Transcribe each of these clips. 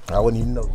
I wouldn't even know.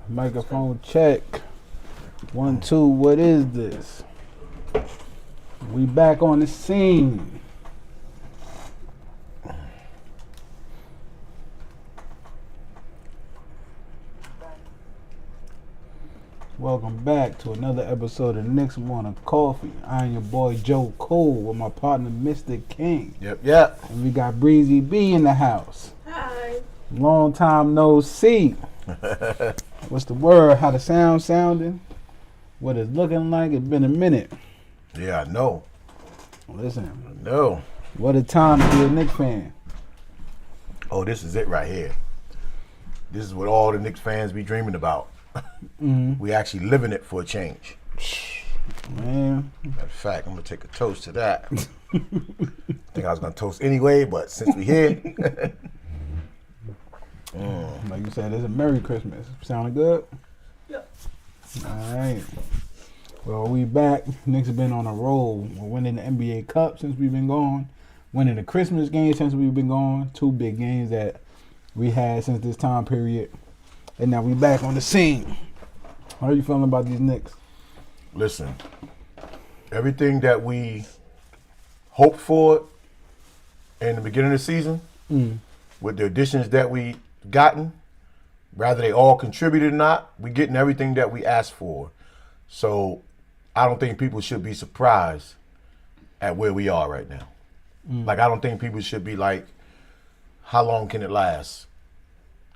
Microphone check. 1, 2, what is this? We back on the scene. Welcome back to another episode of Knicks Morning Coffee. I am your boy Joe Cole with my partner Mr. King. Yep. And we got Breezy B in the house. Hi. Long time no see. What's the word? How the sound sounding? What it's looking like? It's been a minute. Yeah, I know. Listen. I know. What a time to be a Knicks fan. Oh, this is it right here. This is what all the Knicks fans be dreaming about. Mm-hmm. We actually living it for a change. Man. Matter of fact, I'm going to take a toast to that. I think I was going to toast anyway, but since we here. Like you said, it's a Merry Christmas. Sounding good? Yep. All right. Well, we back. Knicks have been on a roll. We're winning the NBA Cup since we've been gone. Winning the Christmas game since we've been gone. 2 big games that we had since this time period. And now we back on the scene. How are you feeling about these Knicks? Listen, everything that we hoped for in the beginning of the season, with the additions that we gotten, whether they all contributed or not, we getting everything that we asked for. So I don't think people should be surprised at where we are right now. Like, I don't think people should be like, how long can it last?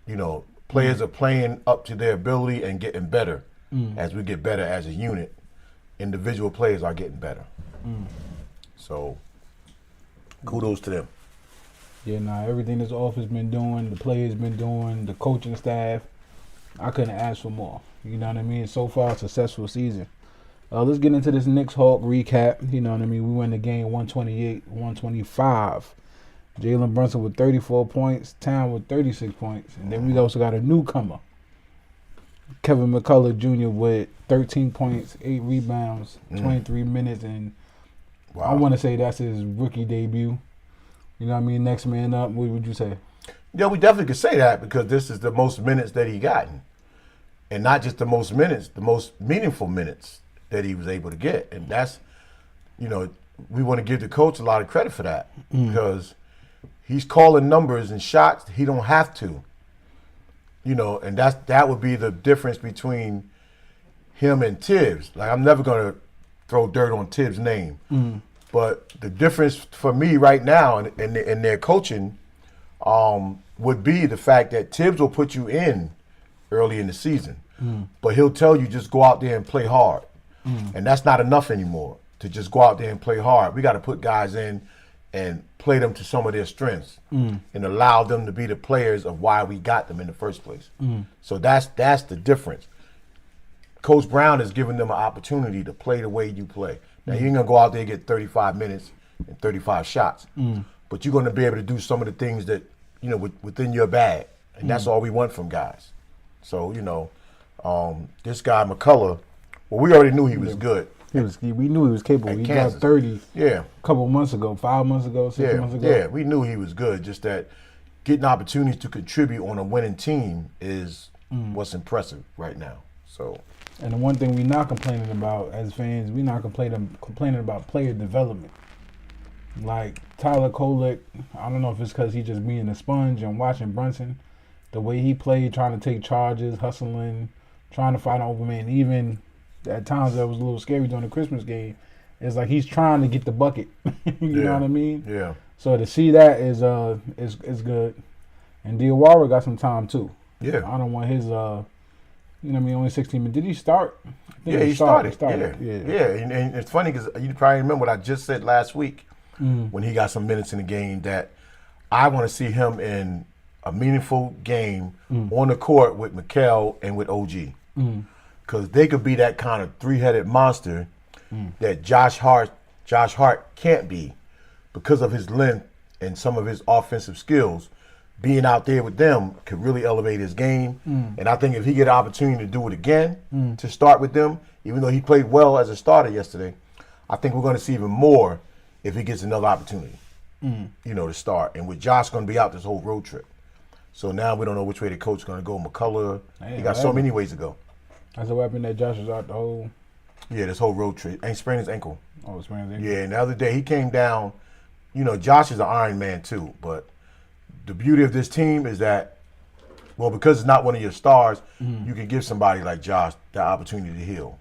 You know, players are playing up to their ability and getting better. As we get better as a unit, individual players are getting better. So kudos to them. Yeah, everything this office been doing, the players been doing, the coaching staff, I couldn't ask for more. You know what I mean? So far, a successful season. Let's get into this Knicks Hawk recap. You know what I mean? We win the game 128-125. Jalen Brunson with 34 points, Town with 36 points. And then we also got a newcomer, Kevin McCullough Jr. with 13 points, 8 rebounds, 23 minutes. And I want to say that's his rookie debut. You know what I mean? Next man up, what would you say? Yeah, we definitely could say that because this is the most minutes that he gotten. And not just the most minutes, the most meaningful minutes that he was able to get. And that's, you know, we want to give the coach a lot of credit for that because he's calling numbers and shots he don't have to. You know, and that would be the difference between him and Tibbs. Like, I'm never going to throw dirt on Tibbs' name. But the difference for me right now in their coaching would be the fact that Tibbs will put you in early in the season. But he'll tell you just go out there and play hard. And that's not enough anymore to just go out there and play hard. We got to put guys in and play them to some of their strengths and allow them to be the players of why we got them in the first place. So that's the difference. Coach Brown is giving them an opportunity to play the way you play. Now, you ain't going to go out there and get 35 minutes and 35 shots. But you're going to be able to do some of the things that, you know, within your bag. And that's all we want from guys. So, you know, This guy McCullough, well, we already knew he was good. We knew he was capable. At He Kansas. got 30 Yeah, a couple months ago, 5 months ago, 6 months ago. yeah, we knew he was good. Just that getting opportunities to contribute on a winning team is what's impressive right now. So, And the one thing we're not complaining about as fans, we're not complaining about player development. Like Tyler Kolek, I don't know if it's because he just being a sponge and watching Brunson, the way he played, trying to take charges, hustling, trying to fight an open man. Even at times that was a little scary during the Christmas game. It's like he's trying to get the bucket. You know what I mean? Yeah. So to see that is good. And Diawara got some time too. Yeah. I don't want his you know what I mean, only 16 minutes. Did he start? I think Yeah, he started. Yeah. And it's funny because you probably remember what I just said last week when he got some minutes in the game, that I want to see him in a meaningful game on the court with Mikal and with OG. Because they could be that kind of three-headed monster that Josh Hart can't be because of his length and some of his offensive skills. Being out there with them could really elevate his game. And I think if he get an opportunity to do it again, to start with them, even though he played well as a starter yesterday, I think we're going to see even more if he gets another opportunity, to start. And with Josh going to be out this whole road trip. So now we don't know which way the coach is going to go. McCullough, he got so many ways to go. That's a weapon that Josh was out the whole. Yeah, this whole road trip. And sprained his ankle. Oh, sprained his ankle. Yeah, and the other day he came down. Josh is an Iron Man too, but the beauty of this team is that, well, because it's not one of your stars, you can give somebody like Josh the opportunity to heal.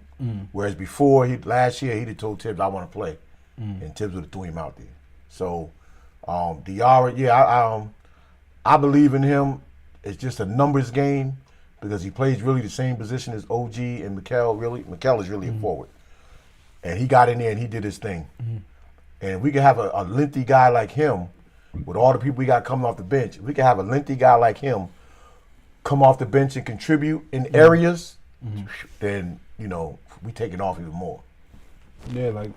Whereas before, last year, he'd have told Tibbs, I want to play. And Tibbs would have threw him out there. So, Diarra, I believe in him. It's just a numbers game because he plays really the same position as OG and Mikal. Mikal is really a forward. And he got in there and he did his thing. And we can have a lengthy guy like him, with all the people we got coming off the bench, we can have a lengthy guy like him come off the bench and contribute in areas, then, we take it off even more. Yeah, like,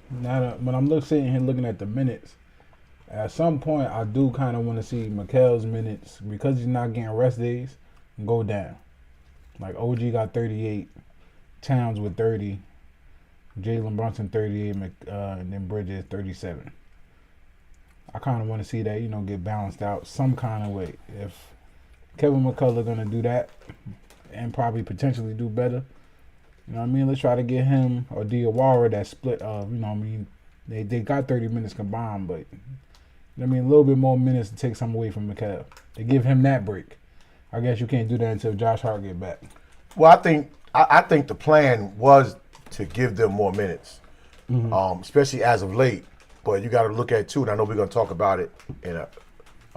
now when I'm sitting here looking at the minutes, at some point I do kind of want to see Mikal's minutes, because he's not getting rest days, go down. Like OG got 38, Towns with 30, Jalen Brunson 38, and then Bridges 37. I kind of want to see that, get balanced out some kind of way. If Kevin McCullough going to do that and probably potentially do better, let's try to get him or Diawara that split of, they got 30 minutes combined, but, a little bit more minutes to take some away from Mikal. To give him that break. I guess you can't do that until Josh Hart get back. Well, I think the plan was to give them more minutes, especially as of late. But you got to look at, too, and I know we're going to talk about it in a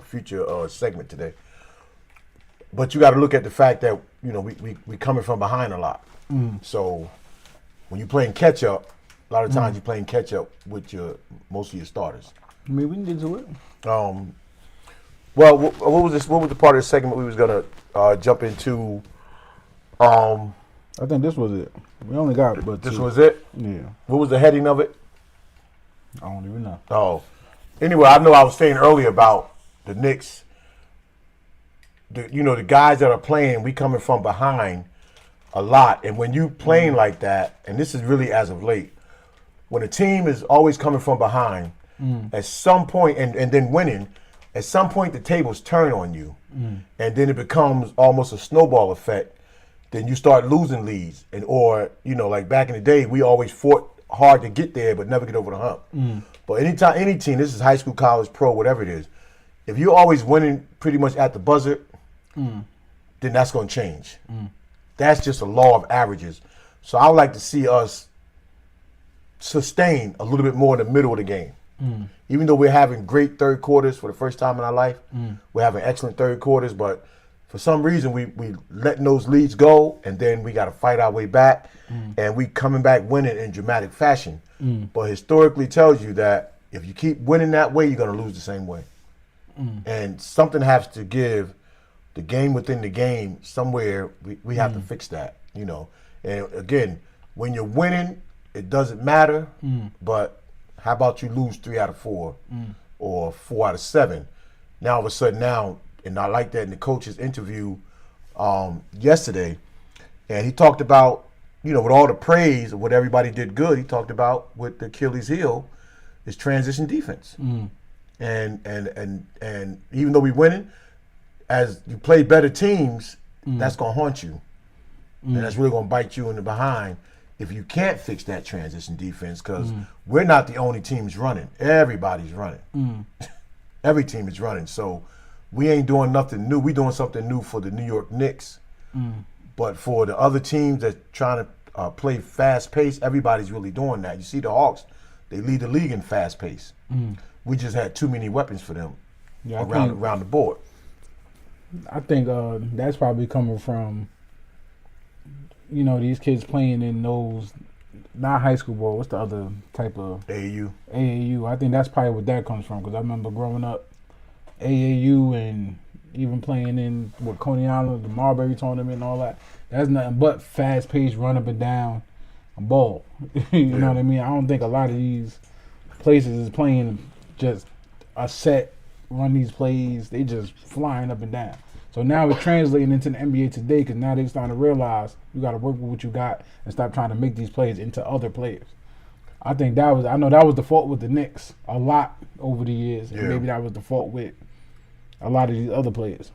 future segment today. But you got to look at the fact that, we coming from behind a lot. So when you're playing catch-up, a lot of times you're playing catch-up with most of your starters. We can get to it. Well, what was this? What was the part of the segment we was going to jump into? I think this was it. We only got but this two. Was it? Yeah. What was the heading of it? I don't even know. Oh. Anyway, I know I was saying earlier about the Knicks. The guys that are playing, we coming from behind a lot. And when you playing like that, and this is really as of late, when a team is always coming from behind, at some point, and then winning, at some point the tables turn on you. And then it becomes almost a snowball effect. Then you start losing leads. Or like back in the day, we always fought hard to get there, but never get over the hump. But anytime, any team, this is high school, college, pro, whatever it is, if you're always winning pretty much at the buzzer, then that's going to change. That's just a law of averages. So I would like to see us sustain a little bit more in the middle of the game. Even though we're having great third quarters for the first time in our life, we're having excellent third quarters, but for some reason we letting those leads go, and then we got to fight our way back, and we coming back winning in dramatic fashion. But historically tells you that if you keep winning that way, you're going to lose the same way. And something has to give. The game within the game, somewhere we have to fix that, And again, when you're winning, it doesn't matter. But how about you lose 3 out of 4 or 4 out of 7? Now all of a sudden and I like that in the coach's interview yesterday, And he talked about, with all the praise of what everybody did good, he talked about with the Achilles heel is transition defense. And even though we winning, as you play better teams, that's gonna haunt you, and that's really gonna bite you in the behind if you can't fix that transition defense. Because we're not the only teams running; everybody's running. Every team is running, so we ain't doing nothing new. We doing something new for the New York Knicks, but for the other teams that trying to play fast pace, everybody's really doing that. You see the Hawks; they lead the league in fast pace. We just had too many weapons for them around the board. I think that's probably coming from, these kids playing in those, not high school ball. What's the other type of AAU? AAU. I think that's probably what that comes from, because I remember growing up, AAU and even playing in with Coney Island, the Marbury tournament and all that. That's nothing but fast paced, run up and down a ball. You know what I mean? I don't think a lot of these places is playing just a set, run these plays. They just flying up and down. So now it's translating into the NBA today, because now they're starting to realize you got to work with what you got and stop trying to make these plays into other players. I know that was the fault with the Knicks a lot over the years, and maybe that was the fault with a lot of these other players.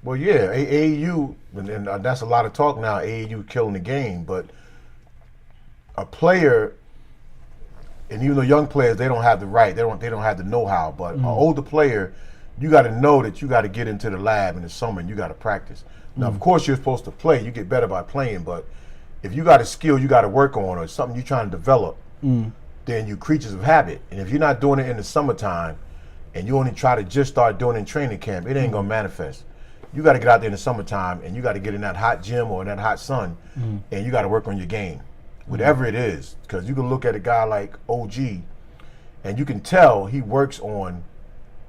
Well, yeah, AAU, and that's a lot of talk now. AAU killing the game, but a player, and even though young players, they don't have the right, they don't have the know-how, but an older player, you got to know that you got to get into the lab in the summer and you got to practice. Now, of course, you're supposed to play. You get better by playing, but if you got a skill you got to work on or something you're trying to develop, then you creatures of habit. And if you're not doing it in the summertime and you only try to just start doing it in training camp, it ain't going to manifest. You got to get out there in the summertime and you got to get in that hot gym or in that hot sun and you got to work on your game, whatever it is. Because you can look at a guy like OG and you can tell he works on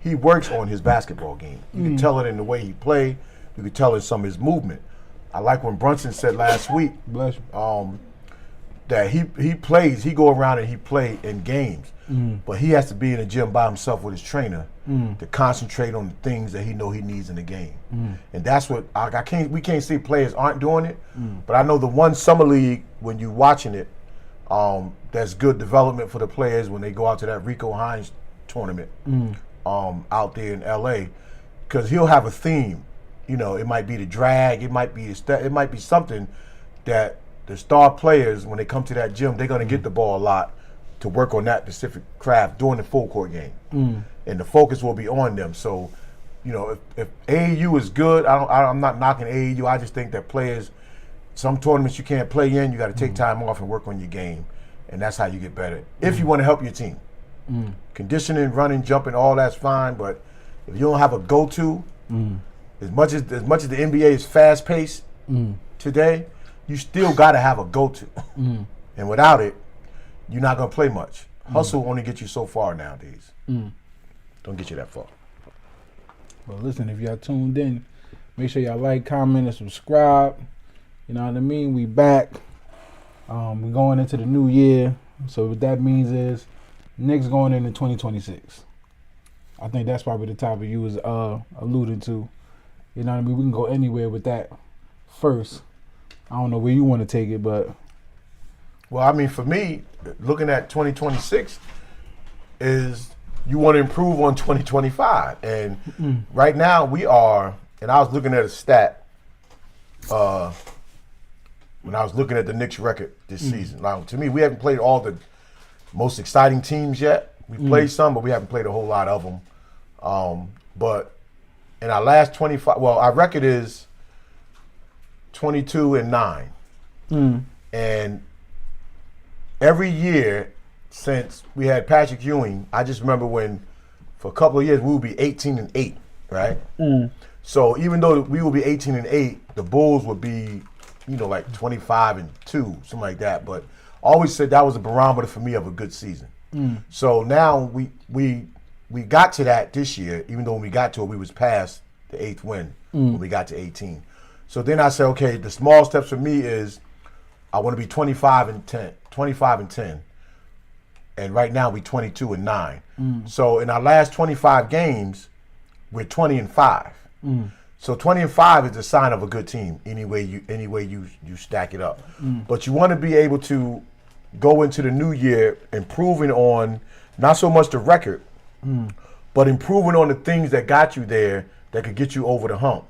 his basketball game. You can tell it in the way he play. You can tell it in some of his movement. I like when Brunson said last week that he go around and he play in games, but he has to be in the gym by himself with his trainer to concentrate on the things that he know he needs in the game. And that's what we can't say players aren't doing it, but I know the one summer league, when you're watching it, that's good development for the players when they go out to that Rico Hines tournament out there in LA, because he'll have a theme. It might be the drag, it might be something that the star players, when they come to that gym, they're going to get the ball a lot to work on that specific craft during the full court game. And the focus will be on them. So, if AAU is good, I'm not knocking AAU. I just think that players, some tournaments you can't play in, you got to take time off and work on your game. And that's how you get better. If you want to help your team. Conditioning, running, jumping, all that's fine. But if you don't have a go-to, as much as the NBA is fast-paced today, you still got to have a go-to. And without it, you're not going to play much. Hustle only gets you so far nowadays. Don't get you that far. Well, listen, if y'all tuned in, make sure y'all like, comment, and subscribe. You know what I mean? We back. We're going into the new year. So what that means is Knicks going into 2026. I think that's probably the topic you was alluding to. You know what I mean? We can go anywhere with that first. I don't know where you want to take it, but... Well, I mean, for me, looking at 2026 is you want to improve on 2025. And right now we are, and I was looking at a stat when I was looking at the Knicks record this season. Now, to me, we haven't played all the most exciting teams yet. We played some, but we haven't played a whole lot of them. But in our last 25, our record is 22-9. And every year since we had Patrick Ewing, I just remember when for a couple of years we would be 18-8, right? So even though we would be 18-8, the Bulls would be, like 25-2, something like that. But I always said that was a barometer for me of a good season. So now we got to that this year, even though when we got to it, we was past the 8th win when we got to 18. So then I said, okay, the small steps for me is I want to be 25-10. And right now we 22-9. So in our last 25 games, we're 20-5. So 20-5 is a sign of a good team. Any way you stack it up, but you want to be able to go into the new year improving on not so much the record, but improving on the things that got you there that could get you over the hump.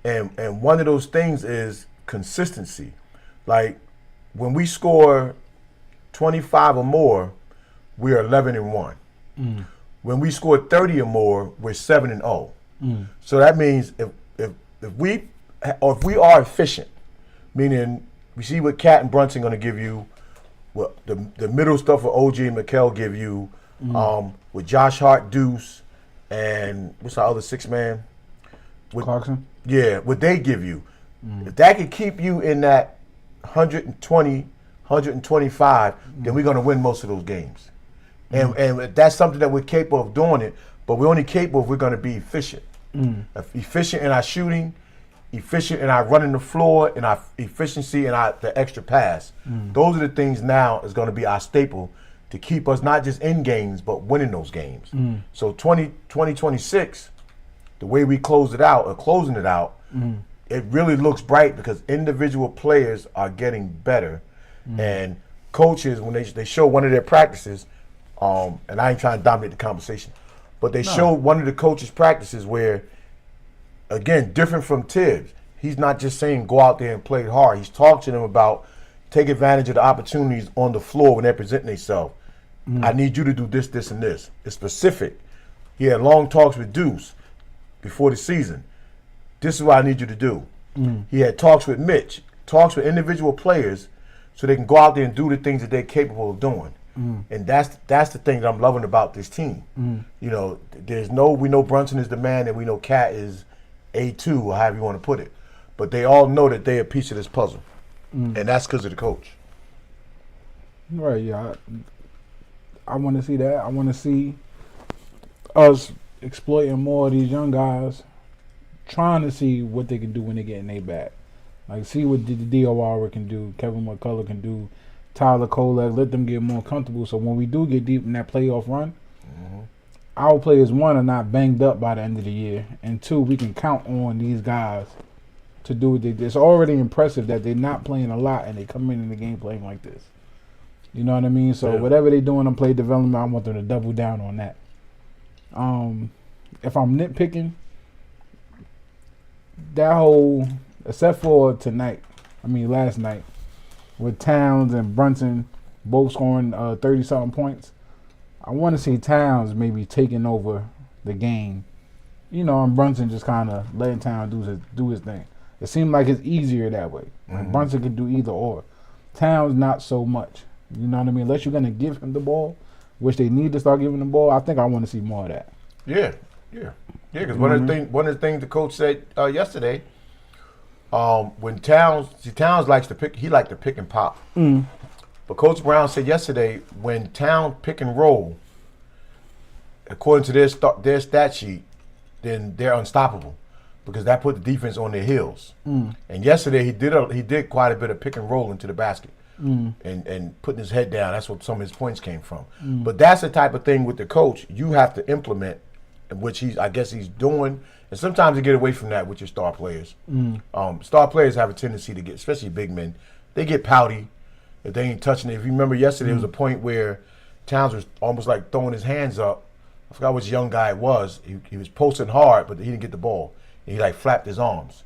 And one of those things is consistency. Like when we score 25 or more, we're 11-1. When we score 30 or more, we're 7-0. So that means if we are efficient, meaning we see what Cat and Brunson going to give you, what the middle stuff for OG and Mikal give you, with Josh Hart, Deuce, and what's our other 6-man? Clarkson? Yeah, what they give you. If that could keep you in that 120, 125, then we're going to win most of those games. And that's something that we're capable of doing it, but we're only capable if we're going to be efficient. Efficient in our shooting, efficient in our running the floor, and our efficiency in the extra pass. Those are the things now is going to be our staple to keep us not just in games, but winning those games. So 2026, the way we closing it out, it really looks bright because individual players are getting better. And coaches, when they show one of their practices, and I ain't trying to dominate the conversation, but they showed one of the coaches' practices where, again, different from Tibbs. He's not just saying go out there and play hard. He's talking to them about take advantage of the opportunities on the floor when they're presenting themselves. I need you to do this, this, and this. It's specific. He had long talks with Deuce before the season. This is what I need you to do. He had talks with Mitch, talks with individual players so they can go out there and do the things that they're capable of doing. And that's the thing that I'm loving about this team. You know, we know Brunson is the man and we know Cat is A2 or however you want to put it. But they all know that they're a piece of this puzzle. And that's because of the coach. Right, yeah. I want to see that. I want to see us exploiting more of these young guys, trying to see what they can do when they get in their back. Like, see what the DOR can do, Kevin McCullough can do, Tyler Kolek, let them get more comfortable. So when we do get deep in that playoff run, our players, one, are not banged up by the end of the year, and two, we can count on these guys to do what they did. It's already impressive that they're not playing a lot and they come in the game playing like this. You know what I mean? So whatever they're doing on play development, I want them to double down on that. If I'm nitpicking, that whole, except for last night, with Towns and Brunson both scoring 30-something points, I want to see Towns maybe taking over the game. You know, and Brunson just kind of letting Towns do his thing. It seemed like it's easier that way. Like Brunson can do either or. Towns, not so much. You know what I mean? Unless you're going to give him the ball, which they need to start giving the ball, I think I want to see more of that. Yeah. Because one of the things the coach said yesterday, when Towns likes to pick, he likes to pick and pop. But Coach Brown said yesterday, when Towns pick and roll, according to their stat sheet, then they're unstoppable because that put the defense on their heels. And yesterday he did quite a bit of pick and roll into the basket. And putting his head down. That's what some of his points came from. But that's the type of thing with the coach you have to implement, which I guess he's doing. And sometimes you get away from that with your star players. Star players have a tendency to get, especially big men, they get pouty if they ain't touching it. If you remember yesterday, there was a point where Towns was almost like throwing his hands up. I forgot which young guy it was. He was posting hard, but he didn't get the ball. And he like flapped his arms.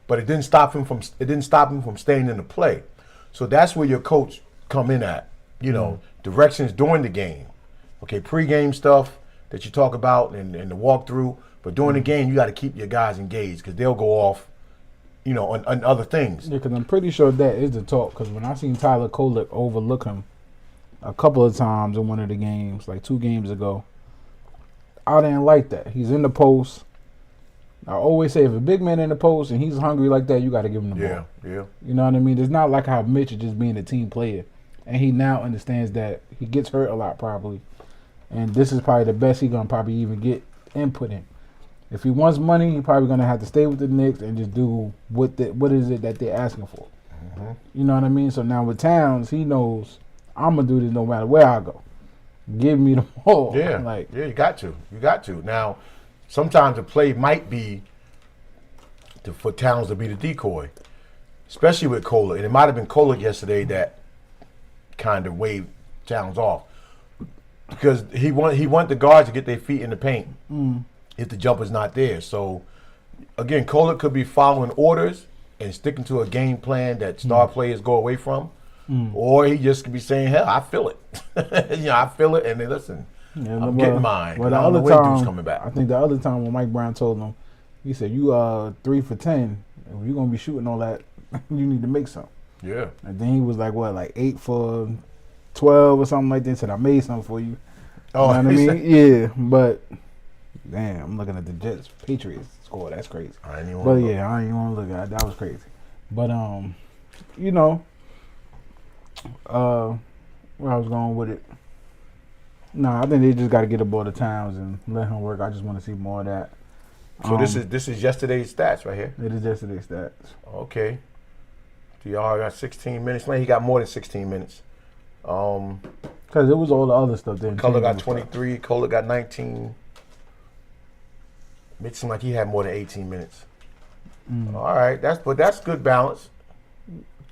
But it didn't stop him from staying in the play. So that's where your coach come in at, you know, directions during the game. Okay, pregame stuff that you talk about and the walkthrough. But during the game, you got to keep your guys engaged because they'll go off, you know, on other things. Yeah, because I'm pretty sure that is the talk. Because when I seen Tyler Kolek overlook him a couple of times in one of the games, like 2 games ago, I didn't like that. He's in the post. I always say if a big man in the post and he's hungry like that, you got to give him the ball. Yeah. You know what I mean? It's not like how Mitch is just being a team player. And he now understands that he gets hurt a lot probably. And this is probably the best he's going to probably even get input in. If he wants money, he's probably going to have to stay with the Knicks and just do what is it that they're asking for. You know what I mean? So now with Towns, he knows I'm going to do this no matter where I go. Give me the ball. Yeah, you got to. Now, sometimes a play might be for Towns to be the decoy, especially with Kohler. And it might have been Kohler yesterday that kind of waved Towns off because he want the guards to get their feet in the paint if the jumper's not there. So again, Kohler could be following orders and sticking to a game plan that star players go away from, or he just could be saying, "Hell, I feel it." I feel it, and then listen. Yeah, I'm getting mine. Well, the other time, coming back. I think the other time when Mike Brown told him, he said, "You 3 for 10. If you're gonna be shooting all that, you need to make some." Yeah. And then he was like, "What, like 8 for 12 or something like that?" He said, "I made something for you." Oh, you know what I mean? Yeah, but damn, I'm looking at the Jets Patriots score. That's crazy. I ain't even. But yeah, I ain't even want to look at it. That was crazy. But you know, where I was going with it. No, I think they just got to get aboard the Towns and let him work. I just want to see more of that. So this is yesterday's stats right here. It is yesterday's stats. Okay. So y'all got 16 minutes. Man, he got more than 16 minutes. Because it was all the other stuff. Kohler got 23. Kohler got 19. It seemed like he had more than 18 minutes. All right, that's good balance.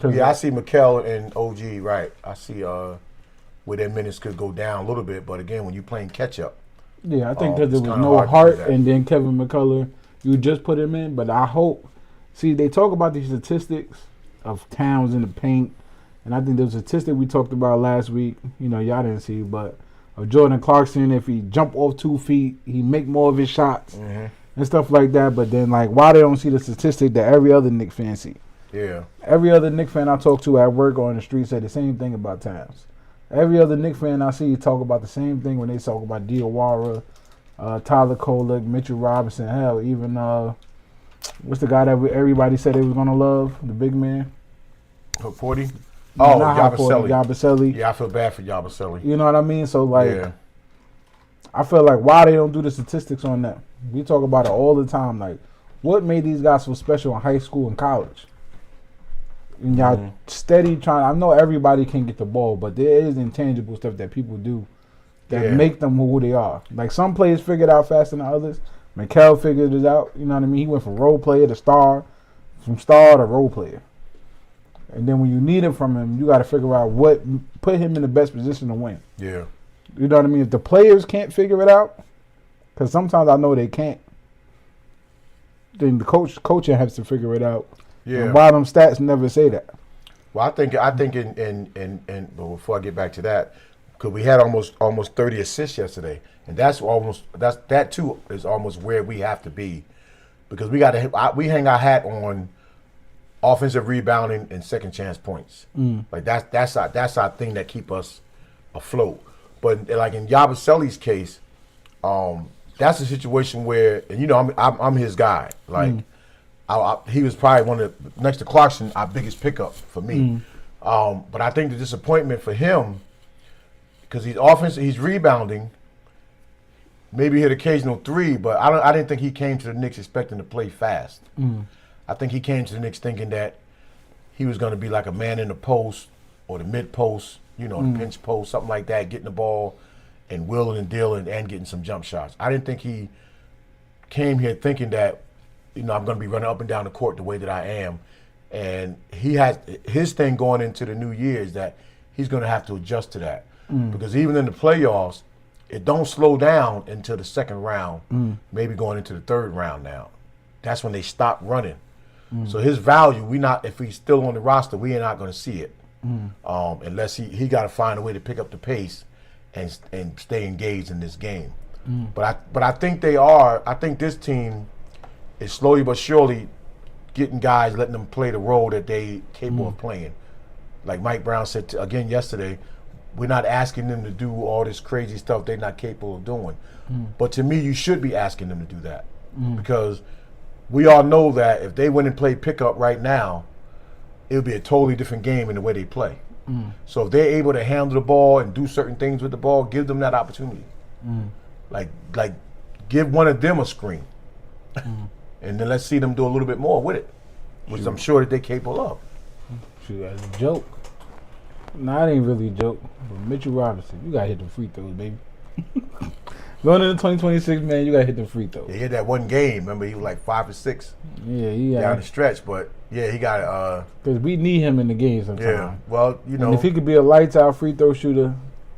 Yeah, I see McKell and OG. Right, I see where their minutes could go down a little bit, but again, when you're playing catch up. Yeah, I think because there was no heart, and then Kevin McCullough, you just put him in. But I hope, they talk about these statistics of Towns in the paint, and I think there's a statistic we talked about last week. Y'all didn't see, but of Jordan Clarkson, if he jump off 2 feet, he make more of his shots and stuff like that. But then, why they don't see the statistic that every other Knicks fan see? Yeah. Every other Knicks fan I talk to at work or on the street said the same thing about Towns. Every other Knicks fan I see talk about the same thing when they talk about Diawara, Tyler Kolek, Mitchell Robinson, hell, even what's the guy that everybody said they was gonna love, the big man? 40? Oh, Yabusele. Yeah, I feel bad for Yabusele. You know what I mean? So I feel like why they don't do the statistics on that. We talk about it all the time. Like, what made these guys so special in high school and college? And y'all steady trying. I know everybody can get the ball, but there is intangible stuff that people do that make them who they are. Like, some players figure it out faster than others. McHale figured it out. You know what I mean? He went from role player to star, from star to role player. And then when you need it from him, you got to figure out what put him in the best position to win. Yeah. You know what I mean? If the players can't figure it out, because sometimes I know they can't, then the coaching has to figure it out. Yeah. And why them stats never say that? Well, I think in but before I get back to that, because we had almost 30 assists yesterday, and that too is almost where we have to be, because we hang our hat on offensive rebounding and second chance points. Like that's our thing that keep us afloat. But like in Yabusele's case, that's a situation where, and I'm his guy. Like he was probably one of the, next to Clarkson, our biggest pickup for me. But I think the disappointment for him, because he's rebounding, maybe hit occasional 3, but I didn't think he came to the Knicks expecting to play fast. I think he came to the Knicks thinking that he was going to be like a man in the post or the mid post, the pinch post, something like that, getting the ball and wheeling and dealing and getting some jump shots. I didn't think he came here thinking that, I'm going to be running up and down the court the way that I am. And he has his thing going into the new year is that he's going to have to adjust to that. Because even in the playoffs, it don't slow down until the second round, maybe going into the third round now. That's when they stop running. So his value, if he's still on the roster, we are not going to see it unless he got to find a way to pick up the pace and stay engaged in this game. But I think they are. I think this team is slowly but surely getting guys, letting them play the role that they capable of playing. Like Mike Brown said again yesterday, we're not asking them to do all this crazy stuff they're not capable of doing. But to me, you should be asking them to do that because we all know that if they went and played pickup right now, it would be a totally different game in the way they play. So if they're able to handle the ball and do certain things with the ball, give them that opportunity. Like give one of them a screen. And then let's see them do a little bit more with it, which I'm sure that they're capable of. Shoot, that's a joke. No, it ain't really a joke. But Mitchell Robinson, you got to hit the free throws, baby. Going into 2026, man, you gotta hit the free throws. He had that one game. Remember, he was like 5 for 6 Yeah, down the stretch. But yeah, he got because we need him in the game sometimes. yeah. Well, you know, And if he could be a lights out free throw shooter,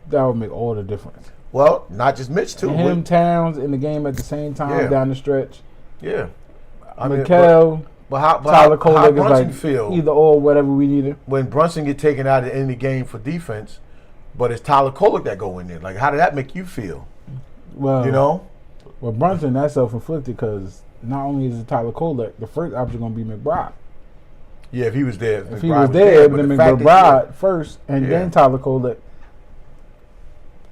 that would make all the difference. well, not just Mitch too. And him, Towns in the game at the same time Yeah. down the stretch. Yeah. I mean, Mikal, how Tyler Kolek is Brunson like feel either or, whatever we needed. when Brunson get taken out at the end of the game for defense, but it's Tyler Kolek that go in there? Like, how did that make you feel? Well, You know? well, Brunson, that's self-inflicted because not only is it Tyler Kolek, the first option going to be McBride. Yeah, if he was there. If he was there, then McBride first and Yeah. then Tyler Kolek.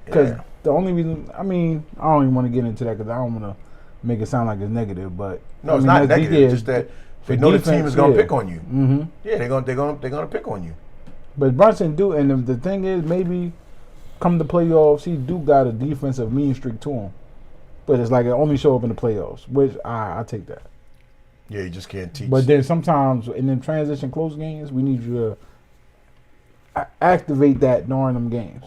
Because Yeah. the only reason, I mean, I don't even want to get into that because I don't want to make it sound like it's negative, but No, I it's mean, not that's negative. yeah, It's just that they the know the team defense, is going to yeah. pick on you. Mm-hmm. Yeah, they're gonna pick on you. But Brunson do, and the thing is, maybe come the playoffs, he do got a defensive mean streak to him. But it's like it only show up in the playoffs, which I take that. Yeah, you just can't teach. But then sometimes in them transition close games, we need you to activate that during them games.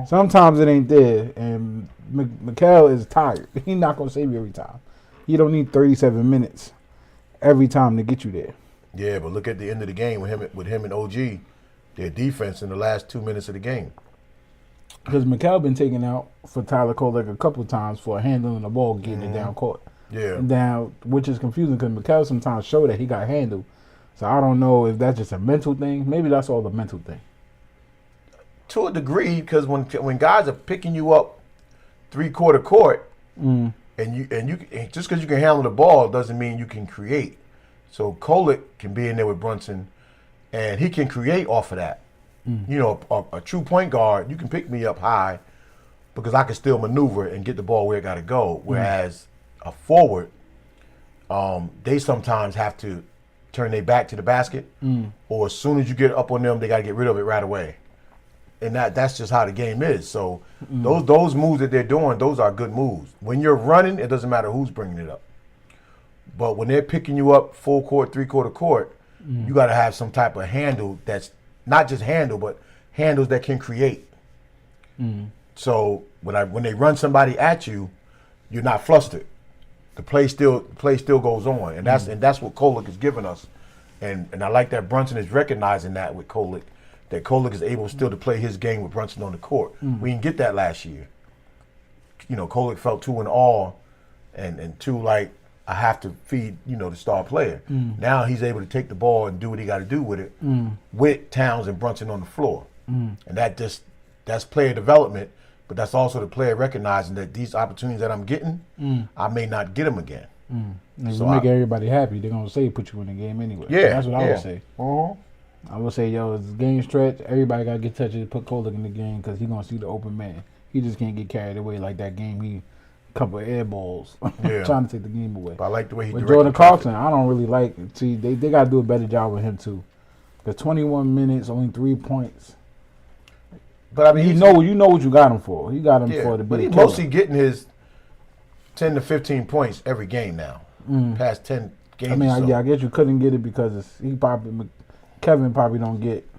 Sometimes it ain't there, and Mikal is tired. He's not gonna save you every time. You don't need 37 minutes every time to get you there. Yeah, but look at the end of the game with him and OG, their defense in the last 2 minutes of the game. Because Mikal been taken out for Tyler Kolek a couple of times for handling the ball, getting it down court. Yeah. Down, which is confusing because Mikal sometimes show that he got handled. So I don't know if that's just a mental thing. Maybe that's all the mental thing. To a degree, because when guys are picking you up 3/4 court, and just because you can handle the ball doesn't mean you can create. So Kolek can be in there with Brunson, and he can create off of that. You know, a true point guard, you can pick me up high because I can still maneuver and get the ball where it got to go. Whereas a forward, they sometimes have to turn their back to the basket, or as soon as you get up on them, they got to get rid of it right away. And that's just how the game is. So those moves that they're doing, those are good moves. When you're running, it doesn't matter who's bringing it up. But when they're picking you up full court, 3/4 court, you got to have some type of handle that's not just handle, but handles that can create. So when they run somebody at you, you're not flustered. The play still goes on, and that's what Kolek is giving us. And I like that Brunson is recognizing that with Kolek, that Kolek is able still to play his game with Brunson on the court. We didn't get that last year. You know, Kolek felt too in awe and too like, I have to feed, the star player. Now he's able to take the ball and do what he got to do with it with Towns and Brunson on the floor. And that's player development, but that's also the player recognizing that these opportunities that I'm getting, I may not get them again. If So you make everybody happy, they're going to say put you in the game anyway. Yeah, That's what I would say. Uh-huh. I would say, it's game stretch. Everybody got to get touches, put Kolek in the game because he's going to see the open man. He just can't get carried away like that game. He couple of air balls trying to take the game away. But I like the way he With directed Jordan traffic. Clarkson, I don't really like. See, they got to do a better job with him too. The 21 minutes, only 3 points. But I mean, You know what you got him for. You got him for the but big he's mostly getting his 10 to 15 points every game now. Past 10 games. I mean, or so. I guess you couldn't get it because Kevin probably don't get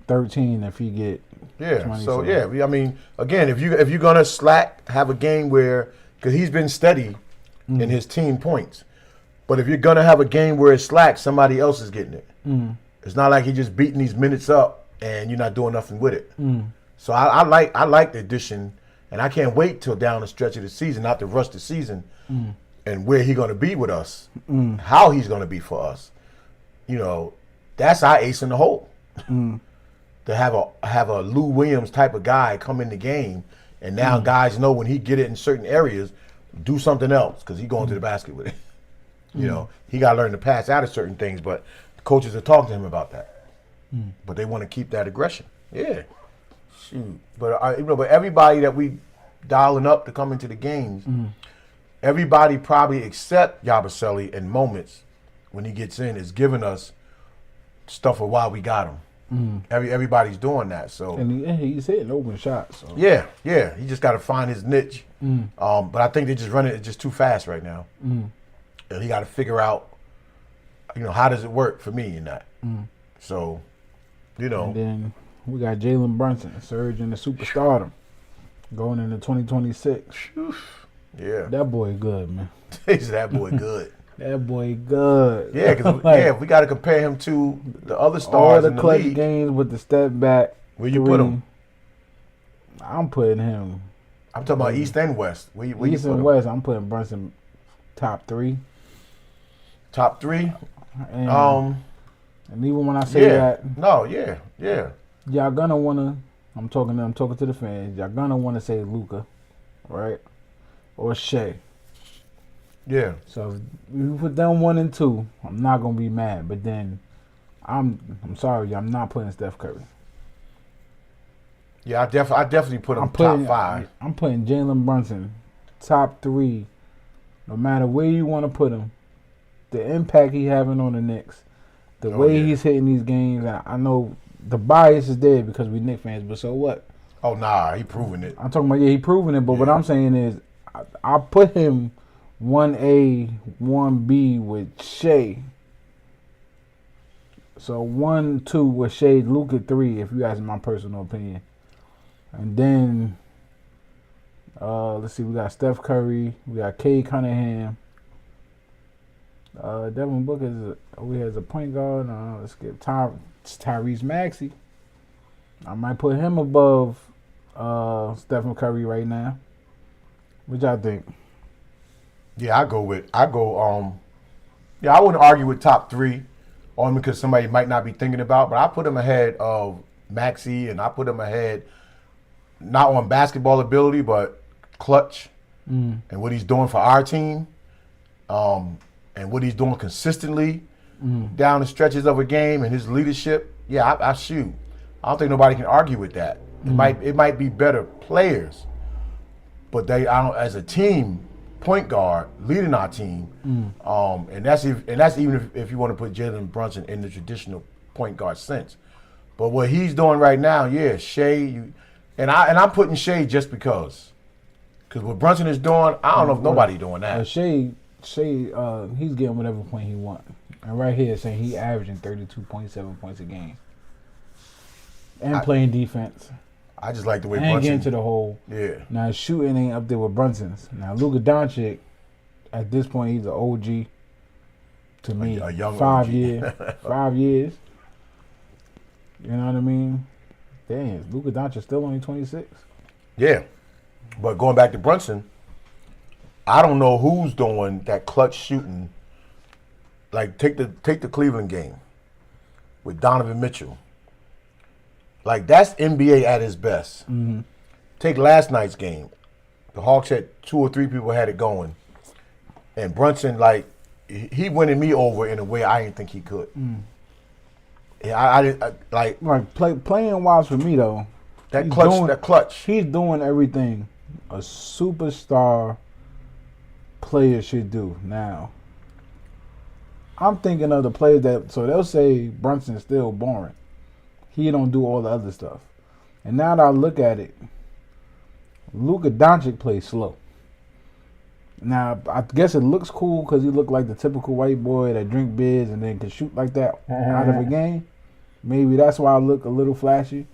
13 if he get 20. So I mean, again, if you're gonna slack, have a game where, because he's been steady in his team points, but if you're gonna have a game where it's slack, somebody else is getting it. It's not like he's just beating these minutes up and you're not doing nothing with it. So I like the addition, and I can't wait till down the stretch of the season, not to rush the season, and where he's gonna be with us, how he's gonna be for us. That's our ace in the hole. To have a Lou Williams type of guy come in the game, and now guys know when he get it in certain areas, do something else because he going to the basket with it. He got to learn to pass out of certain things, but the coaches are talking to him about that. But they want to keep that aggression. Yeah, shoot. But but everybody that we dialing up to come into the games, everybody probably except Yabusele in moments when he gets in is giving us stuff of why we got him. Everybody's doing that. So And he's hitting open shots. So. yeah. He just got to find his niche. But I think they just running it just too fast right now. And he got to figure out, how does it work for me in that. So, And then we got Jalen Brunson surging to superstardom going into 2026. Yeah. That boy good, man. He's that boy good. That boy good. Yeah, because if we got to compare him to the other all stars the in the clutch league, games with the step back. where you put him? I'm putting him. I'm talking about East and West. Where you East put and him? West. I'm putting Brunson top 3. Top 3. And even when I say that, no, yeah. y'all gonna wanna. I'm talking to the fans. Y'all gonna wanna say Luka, right? Or Shea. Yeah. So if you put them 1 and 2, I'm not gonna be mad. But then, I'm sorry, I'm not putting Steph Curry. Yeah, I definitely put him top 5. I'm putting Jalen Brunson top 3. No matter where you want to put him, the impact he having on the Knicks, the way he's hitting these games. I know the bias is there because we Knicks fans, but so what? Oh nah, he proving it. I'm talking about he proving it. But what I'm saying is, I put him 1A, 1B with Shea. So 1, 2 with Shea, Luka 3. If you ask my personal opinion. And then, let's see, we got Steph Curry, we got Cade Cunningham, Devin Booker has a point guard. Let's get Tyrese Maxey. I might put him above Stephen Curry right now. What y'all think? Yeah, I wouldn't argue with top 3, only because somebody might not be thinking about, but I put him ahead of Maxey, and I put him ahead not on basketball ability, but clutch and what he's doing for our team, and what he's doing consistently down the stretches of a game and his leadership. Yeah, I shoot. I don't think nobody can argue with that. It might be better players, but as a team, point guard leading our team, and that's even if you want to put Jalen Brunson in the traditional point guard sense. But what he's doing right now, yeah, Shea. And I'm putting Shea just because what Brunson is doing, I don't know if nobody doing that. Shea, he's getting whatever point he wants. And right here, saying he averaging 32.7 points a game, and playing defense. I just like the way and Brunson getting to the hole. Yeah. Now shooting ain't up there with Brunson's. Now Luka Doncic, at this point, he's an OG. To me, a young 5 OG. years, 5 years. You know what I mean? Damn, Luka Doncic still only 26. Yeah, but going back to Brunson, I don't know who's doing that clutch shooting. Like take the Cleveland game with Donovan Mitchell. Like that's NBA at its best. Mm-hmm. Take last night's game. The Hawks had 2 or 3 people had it going, and Brunson he winning me over in a way I didn't think he could. Yeah, playing wise for me though. That clutch. He's doing everything a superstar player should do. Now, I'm thinking of the players so they'll say Brunson's still boring. He don't do all the other stuff. And now that I look at it, Luka Doncic plays slow. Now, I guess it looks cool because he look like the typical white boy that drink beers and then can shoot like that out of a game. Maybe that's why I look a little flashy.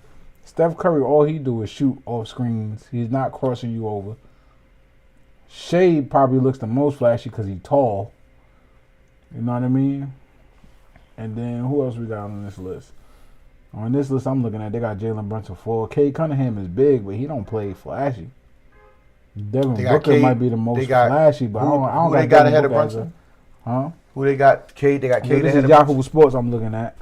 Steph Curry, all he do is shoot off screens. He's not crossing you over. Shea probably looks the most flashy because he's tall. You know what I mean? And then who else we got on this list? On this list I'm looking at, they got Jalen Brunson 4. Cade Cunningham is big, but he don't play flashy. Devin Booker might be the most flashy, but I don't who they got ahead of Brunson? Huh? Who they got? Cade. They got Cade ahead of This is Yahoo Sports I'm looking at.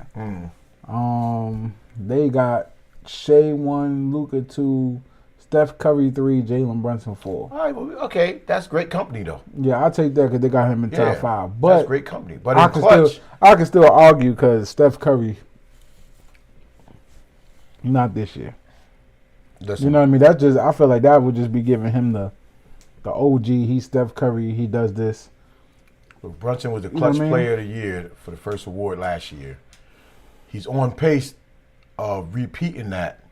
They got Shea 1, Luka 2, Steph Curry 3, Jalen Brunson 4. All right, well, okay, that's great company though. Yeah, I'll take that because they got him in top 5. But that's great company. But in clutch, I can still argue because Steph Curry, not this year. listen, You know what I mean? That's just, I feel like that would just be giving him the OG. He's Steph Curry. He does this. Brunson was the clutch player of the year for the first award last year. He's on pace of repeating that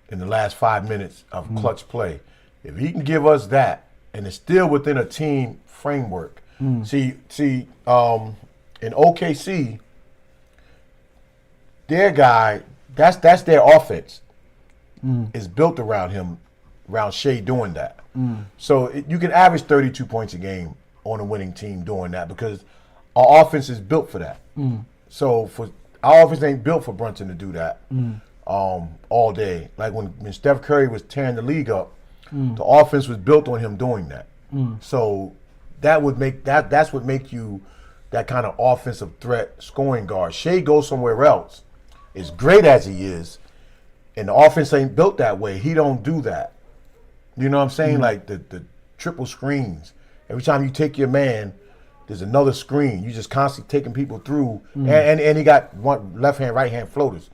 in the last 5 minutes of clutch play. If he can give us that, and it's still within a team framework. See, in OKC, their guy, that's their offense. Is built around him around Shea doing that. So you can average 32 points a game on a winning team doing that because our offense is built for that. So our offense ain't built for Brunson to do that all day. Like when Steph Curry was tearing the league up, the offense was built on him doing that. So that's what make you that kind of offensive threat scoring guard. Shea goes somewhere else, as great as he is, and the offense ain't built that way. He don't do that. You know what I'm saying? Like the triple screens. Every time you take your man, there's another screen. You just constantly taking people through, and he got one left hand, right hand floaters.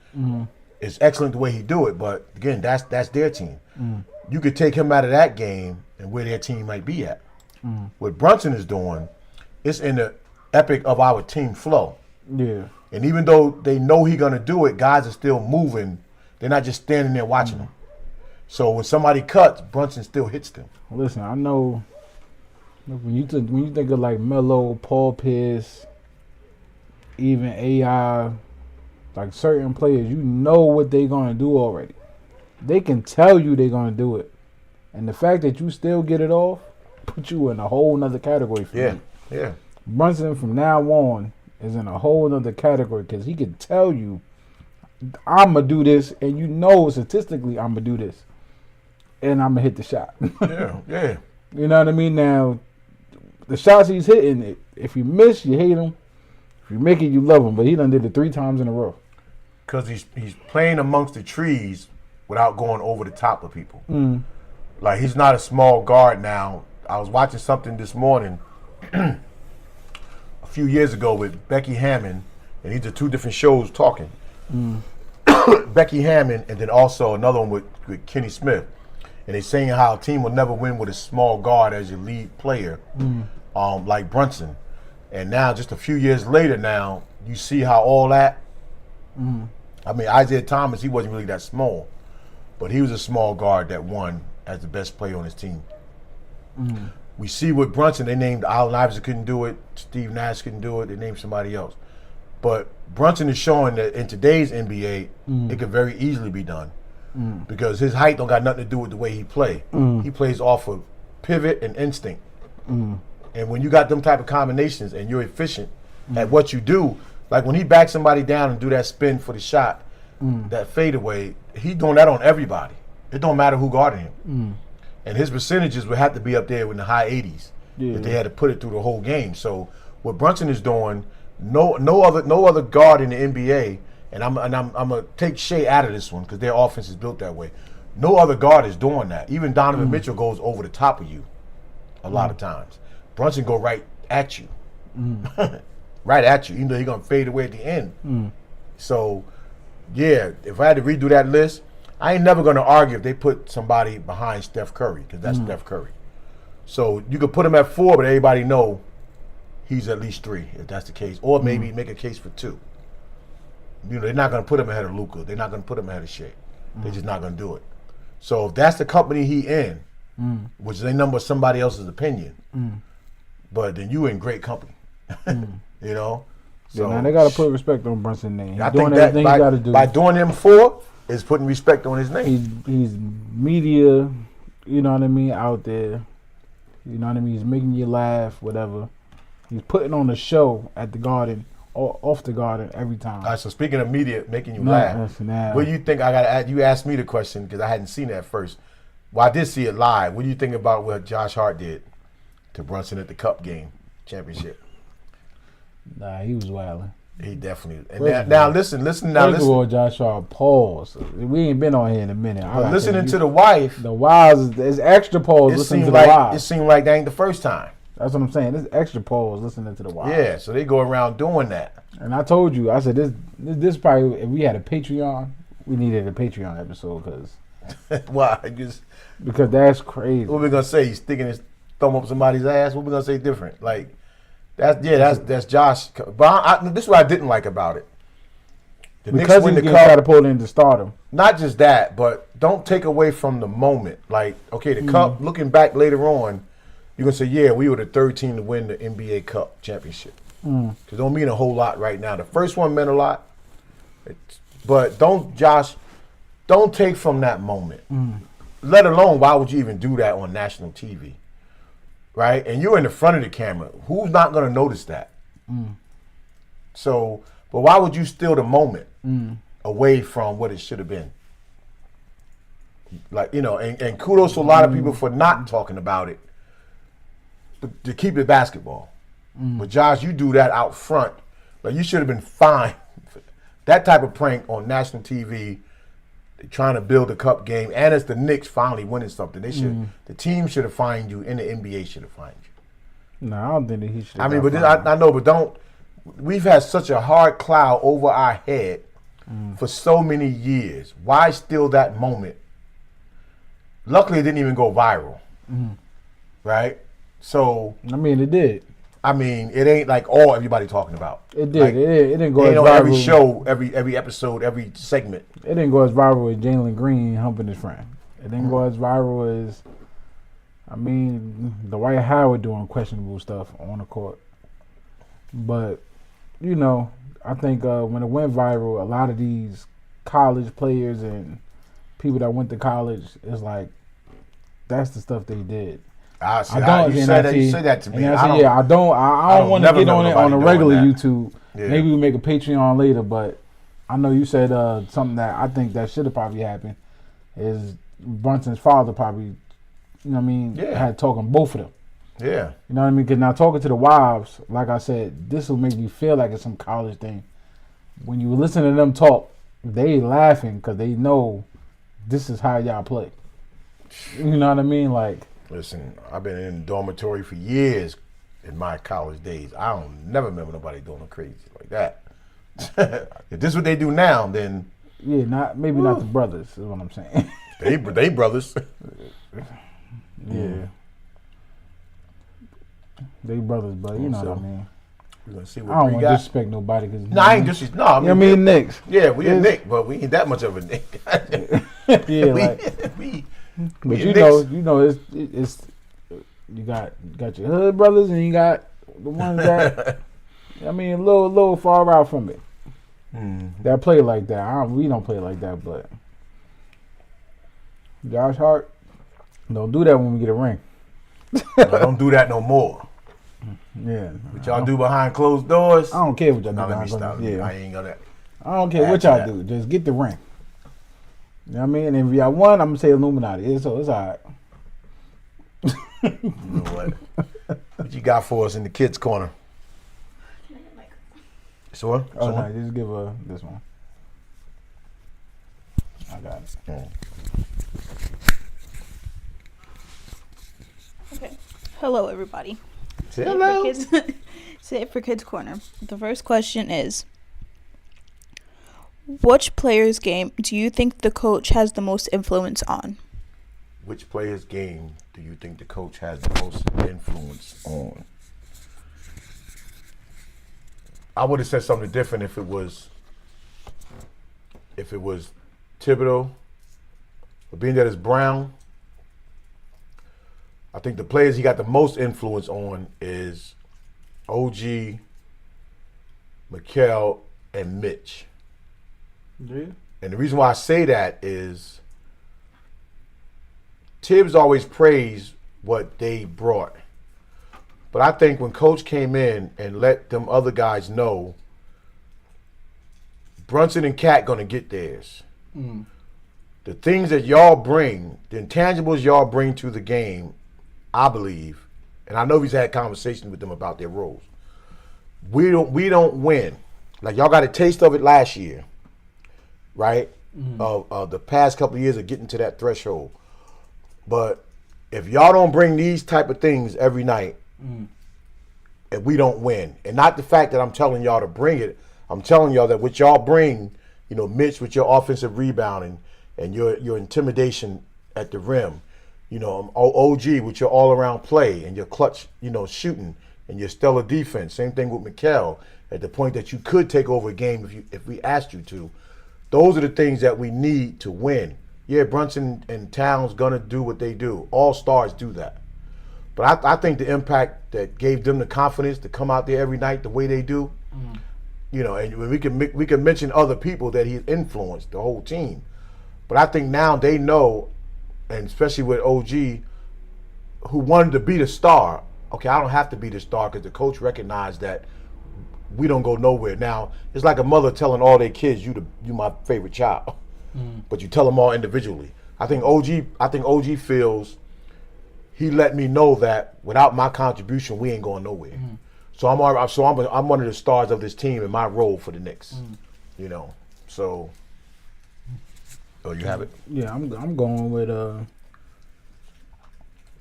It's excellent the way he do it, but again, that's their team. You could take him out of that game and where their team might be at. What Brunson is doing, it's in the epic of our team flow. Yeah. And even though they know he's gonna do it, guys are still moving. They're not just standing there watching him. So when somebody cuts, Brunson still hits them. Listen, I know when you think of like Melo, Paul Pierce, even AI, like certain players, you know what they're gonna do already. They can tell you they're gonna do it, and the fact that you still get it off, put you in a whole nother category for me. Yeah. Brunson from now on is in a whole nother category because he can tell you, I'm going to do this, and you know statistically I'm going to do this, and I'm going to hit the shot. Yeah. You know what I mean? Now, the shots he's hitting, if you miss, you hate him. If you make it, you love him, but he done did it 3 times in a row. Because he's playing amongst the trees without going over the top of people. Like, he's not a small guard now. I was watching something this morning a few years ago with Becky Hammond, and these are 2 different shows talking. Becky Hammond, and then also another one with Kenny Smith. And they're saying how a team will never win with a small guard as your lead player, like Brunson. And now, just a few years later now, you see how all that, I mean, Isaiah Thomas, he wasn't really that small, but he was a small guard that won as the best player on his team. We see with Brunson, they named Allen Iverson couldn't do it, Steve Nash couldn't do it, they named somebody else. But Brunson is showing that in today's NBA, it could very easily be done. Because his height don't got nothing to do with the way he play. He plays off of pivot and instinct. And when you got them type of combinations and you're efficient at what you do, like when he backs somebody down and do that spin for the shot, that fadeaway, he doing that on everybody. It don't matter who guarding him. And his percentages would have to be up there in the high 80s if they had to put it through the whole game. So what Brunson is doing, no other guard in the NBA, and I'm gonna take Shea out of this one because their offense is built that way. No other guard is doing that. Even Donovan Mitchell goes over the top of you a lot of times. Brunson go right at you, right at you. Even though he's gonna fade away at the end. So yeah, if I had to redo that list, I ain't never gonna argue if they put somebody behind Steph Curry because that's Steph Curry. So you could put him at 4, but everybody know he's at least 3 if that's the case, or maybe make a case for 2. You know, they're not going to put him ahead of Luka. They're not going to put him ahead of Shea. They're just not going to do it. So if that's the company he in, which they number somebody else's opinion, but then you in great company. You know? So now they got to put respect on Brunson's name. I think that by doing them 4 is putting respect on his name. He's media, you know what I mean, out there. You know what I mean? He's making you laugh, whatever. He's putting on a show at the Garden, or off the Garden every time. All right, so speaking of media making you laugh, what do you think? You asked me the question because I hadn't seen it at first. Well, I did see it live. What do you think about what Josh Hart did to Brunson at the Cup game championship? Nah, he was wilding. He definitely. And now listen. First of all, Josh Hart, pause. We ain't been on here in a minute. Listening to the wife. The wives is extra pause. Listening to the wives. It seemed like that ain't the first time. That's what I'm saying. This extra pause listening to the wives. Yeah, so they go around doing that. And I told you, I said this probably, if we had a Patreon, we needed a Patreon episode because why? Because that's crazy. What we gonna say? He's sticking his thumb up somebody's ass. What we gonna say different? Like that's Josh. But this is what I didn't like about it. The because he's getting catapulted into stardom. Not just that, but don't take away from the moment. Like, okay, the Cup. Looking back later on, you're gonna say, yeah, we were the 3rd team to win the NBA Cup championship. Because it don't mean a whole lot right now. The first one meant a lot, but don't take from that moment. let alone why would you even do that on national TV, right? And you're in the front of the camera. Who's not going to notice that? So, but why would you steal the moment away from what it should have been? Like, and kudos to a lot of people for not talking about it, but to keep it basketball. But Josh, you do that out front. Like, you should have been fined. That type of prank on national TV, trying to build a cup game, and it's the Knicks finally winning something. They should. The team should have fined you, and the NBA should have fined you. No, I don't think that he should. I mean, but I know, but don't. We've had such a hard cloud over our head for so many years. Why steal that moment? Luckily, it didn't even go viral, right? So I mean, it did. I mean, it ain't like all everybody talking about. It did. Like, it didn't go as on viral. every show, every episode, every segment. It didn't go as viral as Jalen Green humping his friend. It didn't go as viral as, I mean, Dwight Howard doing questionable stuff on the court. But, I think when it went viral, a lot of these college players and people that went to college, it's like, that's the stuff they did. You said that to me. I don't want to get on it on a regular YouTube. Yeah. Maybe we make a Patreon later, but I know you said something that I think that should have probably happened is Brunson's father probably, had talking both of them. Yeah. You know what I mean? Because now talking to the wives, like I said, this will make you feel like it's some college thing. When you listen to them talk, they laughing because they know this is how y'all play. You know what I mean? Like, listen, I've been in the dormitory for years in my college days. I don't never remember nobody doing crazy like that. If this is what they do now, then yeah, not the brothers is what I'm saying. they brothers. Yeah, they brothers, but you know what I mean. We're gonna see what I don't want to disrespect nobody because I ain't disrespect. No, I mean Knicks. Yeah, we a Knicks, but we ain't that much of a Knicks. Yeah, but it's you got your hood brothers and you got the ones that a little far out from it. That play like that. We don't play like that, but Josh Hart, don't do that when we get a ring. No, don't do that no more. Yeah. What y'all do behind closed doors? I don't care what y'all do. Let me stop. Yeah. I ain't gonna. I don't care what y'all do. Just get the ring. You know what I mean? And if y'all won, I'm gonna say Illuminati. So it's all right. You know what? What you got for us in the kids' corner? So what? Oh no, just give her this one. I got it. Okay. Hello, everybody. Hello. Say it for Kids Corner. The first question is, which player's game do you think the coach has the most influence on? Which player's game do you think the coach has the most influence on? I would have said something different if it was Thibodeau, but being that it's Brown, I think the players he got the most influence on is OG, Mikal, and Mitch. Yeah. And the reason why I say that is Tibbs always praised what they brought. But I think when Coach came in and let them other guys know, Brunson and Cat gonna get theirs. The things that y'all bring, the intangibles y'all bring to the game, I believe, and I know he's had conversations with them about their roles. We don't win. Like y'all got a taste of it last year, right? Of the past couple of years of getting to that threshold. But if y'all don't bring these type of things every night, and we don't win, and not the fact that I'm telling y'all to bring it, I'm telling y'all that what y'all bring, Mitch with your offensive rebounding and your intimidation at the rim, OG with your all-around play and your clutch, shooting and your stellar defense. Same thing with Mikal at the point that you could take over a game if we asked you to. Those are the things that we need to win. Yeah, Brunson and Towns gonna do what they do. All stars do that. But I think the impact that gave them the confidence to come out there every night the way they do, and we can mention other people that he influenced, the whole team. But I think now they know, and especially with OG, who wanted to be the star. Okay, I don't have to be the star because the coach recognized that we don't go nowhere. Now, it's like a mother telling all their kids, you my favorite child. But you tell them all individually. I think OG feels he let me know that without my contribution, we ain't going nowhere. So I'm one of the stars of this team in my role for the Knicks. You know. So you have it? Yeah, I'm going with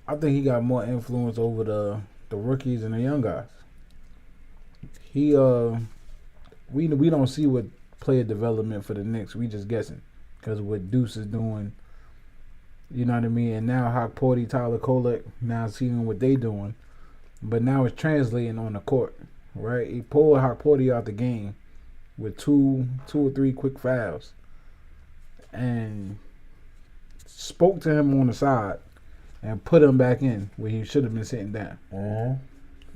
I think he got more influence over the rookies and the young guys. He we don't see what player development for the Knicks. We just guessing because what Deuce is doing. You know what I mean? And now Hawk Porty, Tyler Kolek, now seeing what they doing. But now it's translating on the court, right? He pulled Hawk Porty out the game with two or three quick fouls. And spoke to him on the side and put him back in where he should have been sitting down.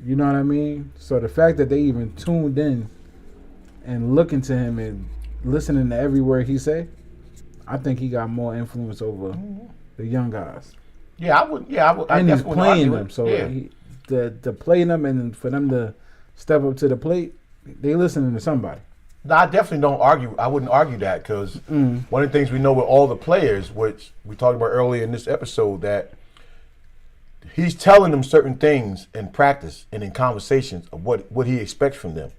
You know what I mean? So the fact that they even tuned in and looking to him and listening to every word he say, I think he got more influence over the young guys. Yeah, I would. And he's playing them. So to play them and for them to step up to the plate, they listening to somebody. No, I definitely don't argue. I wouldn't argue that because one of the things we know with all the players, which we talked about earlier in this episode, that he's telling them certain things in practice and in conversations of what he expects from them.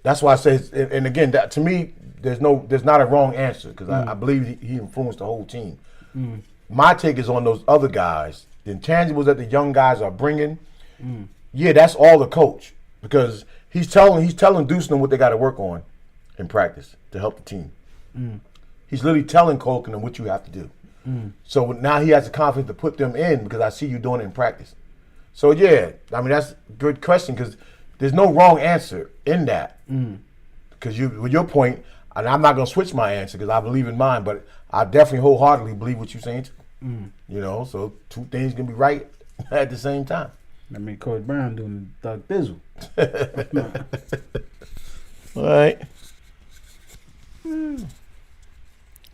That's why I say, and again, that to me, there's not a wrong answer because I believe he influenced the whole team. My take is on those other guys, the intangibles that the young guys are bringing. Yeah, that's all the coach because he's telling Deuce what they got to work on in practice to help the team. He's literally telling Colkin what you have to do. So now he has the confidence to put them in because I see you doing it in practice. So yeah, I mean that's a good question because there's no wrong answer in that. Because with your point, and I'm not gonna switch my answer because I believe in mine, but I definitely wholeheartedly believe what you're saying too. You know, so two things can be right at the same time. I mean, Coach Brown doing the Thug Thizzle. All right.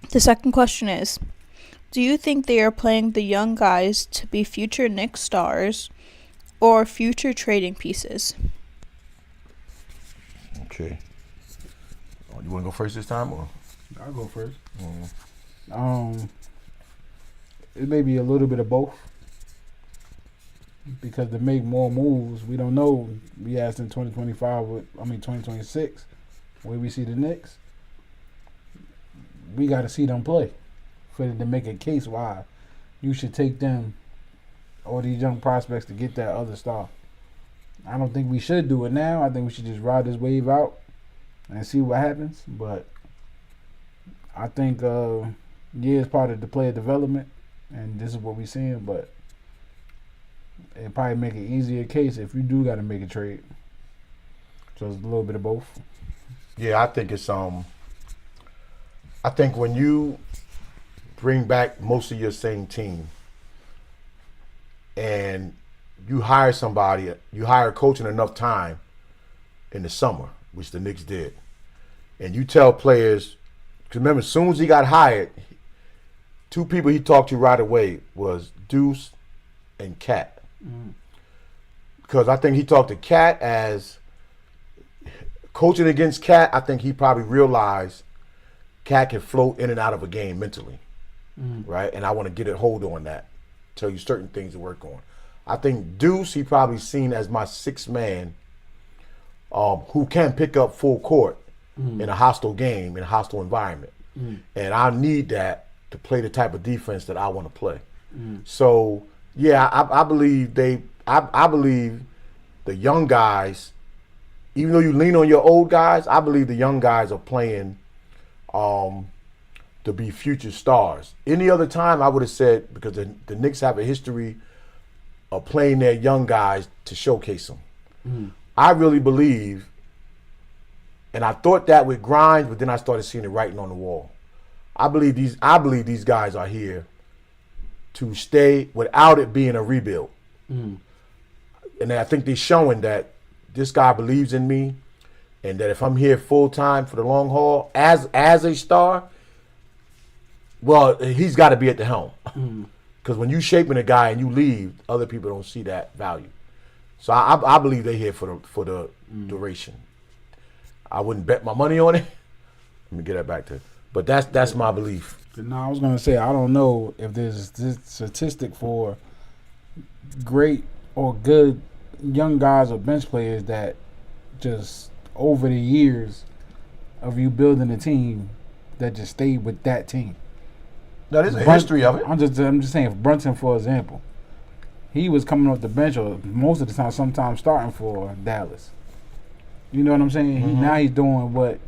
The second question is, do you think they are playing the young guys to be future Knicks stars or future trading pieces? Okay. You want to go first this time, or? I'll go first. It may be a little bit of both. Because to make more moves, we don't know. We asked in 2026, where we see the Knicks. We got to see them play for them to make a case why you should take them or these young prospects to get that other star. I don't think we should do it now. I think we should just ride this wave out and see what happens. But I think, it's part of the player development, and this is what we're seeing. But it'd probably make an easier case if you do got to make a trade. So it's a little bit of both. Yeah, I think it's I think when you bring back most of your same team and you hire somebody, you hire a coach in enough time in the summer, which the Knicks did, and you tell players, because remember, as soon as he got hired, two people he talked to right away was Deuce and Cat. Because I think he talked to Cat as coaching against Cat. I think he probably realized Cat can float in and out of a game mentally, right? And I want to get a hold on that, tell you certain things to work on. I think Deuce he probably seen as my sixth man, who can pick up full court in a hostile game, in a hostile environment, and I need that to play the type of defense that I want to play. So. Yeah, I believe I believe the young guys, even though you lean on your old guys, I believe the young guys are playing to be future stars. Any other time I would have said, because the Knicks have a history of playing their young guys to showcase them. I really believe, and I thought that with Grimes, but then I started seeing the writing on the wall. I believe these guys are here to stay without it being a rebuild. And I think they're showing that this guy believes in me and that if I'm here full time for the long haul as a star, Well, he's got to be at the helm. Because when you shaping a guy and you leave, other people don't see that value. So I believe they're here for the duration. I wouldn't bet my money on it. Let me get that back to it. But that's my belief. No, I was gonna say I don't know if there's this statistic for great or good young guys or bench players that just over the years of you building a team that just stayed with that team. Now, there's a history of it. I'm just saying, for Brunson, for example, he was coming off the bench or most of the time, sometimes starting for Dallas. You know what I'm saying? Now he's doing what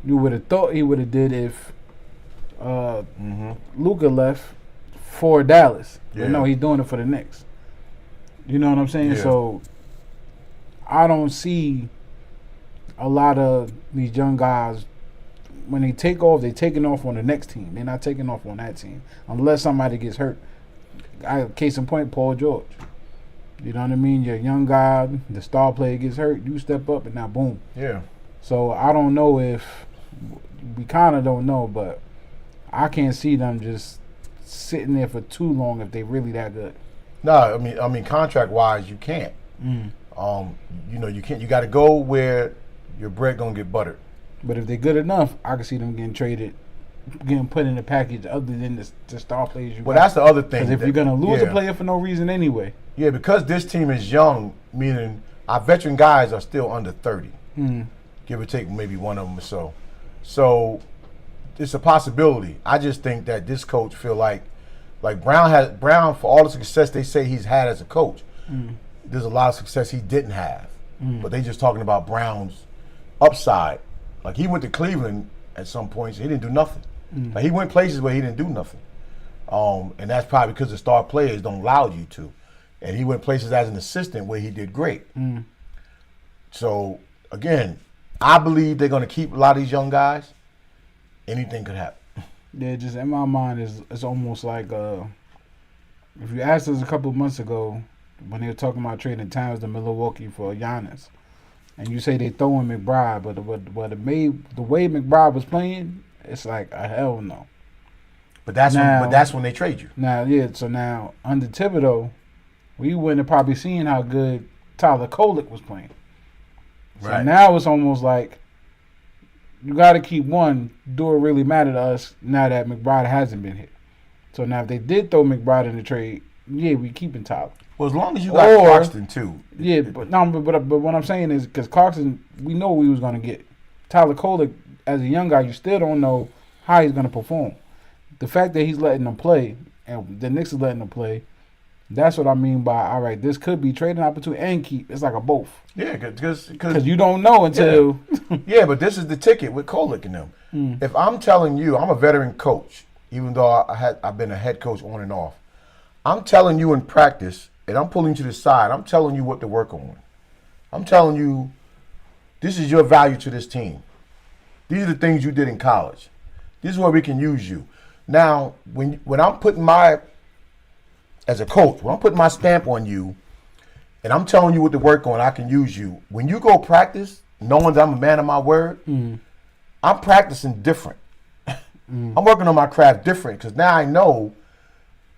you would have thought he would have did if Luka left for Dallas. Yeah. But no, he's doing it for the Knicks. You know what I'm saying? Yeah. So I don't see a lot of these young guys. When they take off, they're taking off on the next team. They're not taking off on that team unless somebody gets hurt. Case in point, Paul George. You know what I mean? You're a young guy, the star player gets hurt, you step up, and now boom. Yeah. So I don't know if we kind of don't know, but I can't see them just sitting there for too long if they really that good. No, I mean, contract wise, you can't. You know, you can't. You got to go where your bread gonna get buttered. But if they're good enough, I can see them getting traded, getting put in a package other than the star players you Well, got. that's the other thing. Because if you're gonna lose a yeah. player for no reason anyway. Yeah, because this team is young, meaning our veteran guys are still under 30, give or take maybe one of them or so. So it's a possibility. I just think that this coach feel like Brown for all the success they say he's had as a coach. There's a lot of success he didn't have, but they just talking about Brown's upside. Like he went to Cleveland at some points, he didn't do nothing. Like he went places where he didn't do nothing, and that's probably because the star players don't allow you to. And he went places as an assistant where he did great. So, again, I believe they're going to keep a lot of these young guys. Anything could happen. Yeah, just in my mind, it's almost like if you asked us a couple of months ago when they were talking about trading Towns to Milwaukee for Giannis, and you say they throwing McBride, but the way McBride was playing, it's like a hell no. But that's when they trade you. Now, yeah, so now under Thibodeau, we wouldn't have probably seen how good Tyler Kolek was playing. So Right. now it's almost like you got to keep one. Do it really matter to us now that McBride hasn't been hit? So now if they did throw McBride in the trade, yeah, we keeping Tyler. Well, as long as you got Clarkson, too. Yeah, but what I'm saying is because Clarkson, we know we was going to get. Tyler Kolek, as a young guy, you still don't know how he's going to perform. The fact that he's letting them play, and the Knicks is letting them play, that's what I mean by, all right, this could be trading opportunity and keep. It's like a both. Yeah, because you don't know until. Yeah, but this is the ticket with Kolek and them. If I'm telling you, I'm a veteran coach, even though I've been a head coach on and off. I'm telling you in practice, and I'm pulling you to the side. I'm telling you what to work on. I'm telling you, this is your value to this team. These are the things you did in college. This is where we can use you. Now, when I'm putting as a coach, when I'm putting my stamp on you, and I'm telling you what to work on, I can use you. When you go practice, knowing that I'm a man of my word, I'm practicing different. I'm working on my craft different because now I know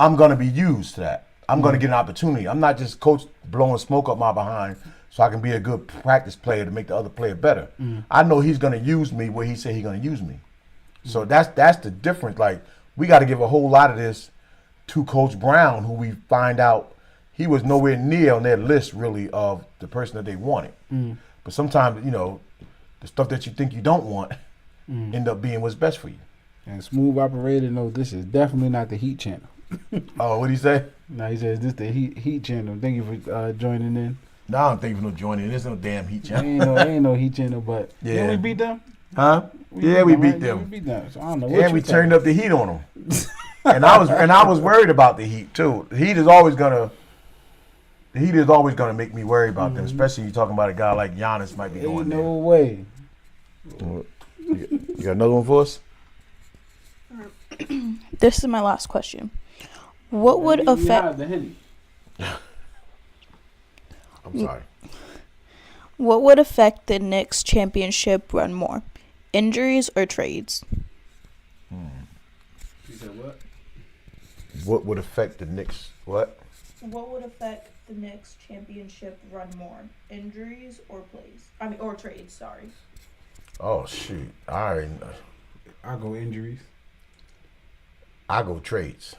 I'm going to be used to that. I'm going to get an opportunity. I'm not just coach blowing smoke up my behind so I can be a good practice player to make the other player better. I know he's going to use me where he said he's going to use me. So that's the difference. Like, we got to give a whole lot of this to Coach Brown, who we find out he was nowhere near on their list, really, of the person that they wanted. But sometimes, the stuff that you think you don't want end up being what's best for you. And Smooth Operator, no, this is definitely not the Heat channel. Oh, what did he say? No, he says this the Heat channel. Thank you for joining in. No, I don't think no joining. There's no damn Heat channel. Ain't no Heat channel, but Yeah. we beat them? Huh? Yeah, we beat them. We beat them. So I don't know. And we turned up the heat on them. and I was worried about the Heat too. The Heat is always gonna make me worry about them, especially you talking about a guy like Giannis might be going Ain't there. no way. You got another one for us? This is my last question. What would affect I'm sorry. What would affect the Knicks championship run more? Injuries or trades? What would affect the Knicks? What? What would affect the Knicks championship run more? Injuries or plays? Or trades, sorry. Oh shoot! I already know. I go injuries. I go trades.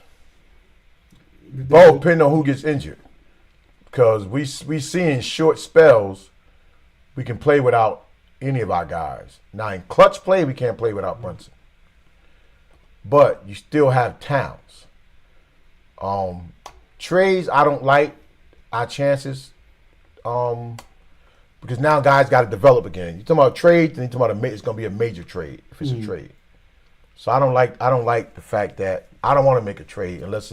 Both depending on who gets injured, because we see in short spells we can play without any of our guys. Now in clutch play we can't play without Brunson, but you still have Towns. Trades I don't like our chances, because now guys got to develop again. You talking about trades, and you talking about it's going to be a major trade if it's a trade. So I don't like the fact that I don't want to make a trade unless